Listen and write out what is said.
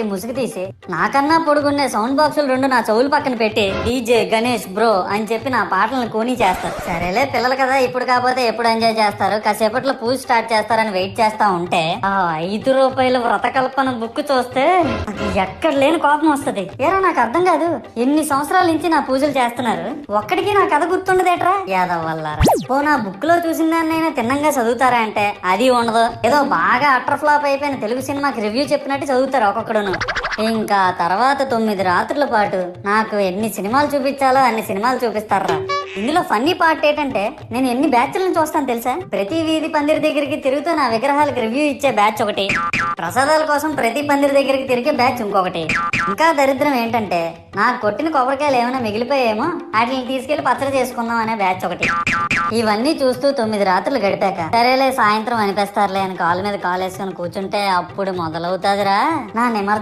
ముసుగు తీసి నాకన్నా పొడుగుండే సౌండ్ బాక్సులు 2 నా చెవులు పక్కన పెట్టి డీజే గణేష్ బ్రో అని చెప్పి నా పాటలను కూనీ చేస్తారు. సరేలే పిల్లలు కదా, ఇప్పుడు కాకపోతే ఎప్పుడు ఎంజాయ్ చేస్తారు, కాసేపట్లో పూజ స్టార్ట్ చేస్తారని వెయిట్ చేస్తా ఉంటే ఆ 5 రూపాయల వ్రతకల్పన బుక్ చూస్తే ఎక్కడ లేని కోపం వస్తుంది. ఏరా నాకు అర్థం కాదు, ఎన్ని సంవత్సరాల నుంచి నా పూజలు చేస్తున్నారు, ఒక్కడికి నా కథ గుర్తుండదేట్రా యాదవ్ వల్లారా. ఓ నా బుక్ లో చూసిన దాన్నైనా తిన్నంగా చదువుతారా అంటే అది ఉండదు. ఏదో బాగా అటర్ ఫ్లాప్ అయిపోయిన తెలుగు సినిమాకి రివ్యూ చెప్పినట్టు చదువుతారు ఒక్కొక్కడును. ఇంకా తర్వాత 9 రాత్రుల పాటు నాకు ఎన్ని సినిమాలు చూపించాలో అన్ని సినిమాలు చూపిస్తారా. ఇందులో ఫన్నీ పార్ట్ ఏంటంటే నేను ఎన్ని బ్యాచ్లను చూస్తాను తెలుసా. ప్రతి వీధి పందిరి దగ్గరికి తిరుగుతూ నా విగ్రహాలకు రివ్యూ ఇచ్చే బ్యాచ్ ఒకటి, ప్రసాదాల కోసం ప్రతి పందిరి దగ్గరికి తిరిగే బ్యాచ్ ఇంకొకటి, ఇంకా దరిద్రం ఏంటంటే నాకు కొట్టిన కొబ్బరికాయలు ఏమైనా మిగిలిపోయేమో వాటిని తీసుకెళ్లి పచ్చడి చేసుకుందాం అనే బ్యాచ్ ఒకటి. ఇవన్నీ చూస్తూ 9 రాత్రులు గడిపాక సరేలే సాయంత్రం అనిపిస్తారులే అని కాలు మీద కాలు వేసుకొని కూర్చుంటే అప్పుడు మొదలవుతాదిరా నా నిమజ్జనం.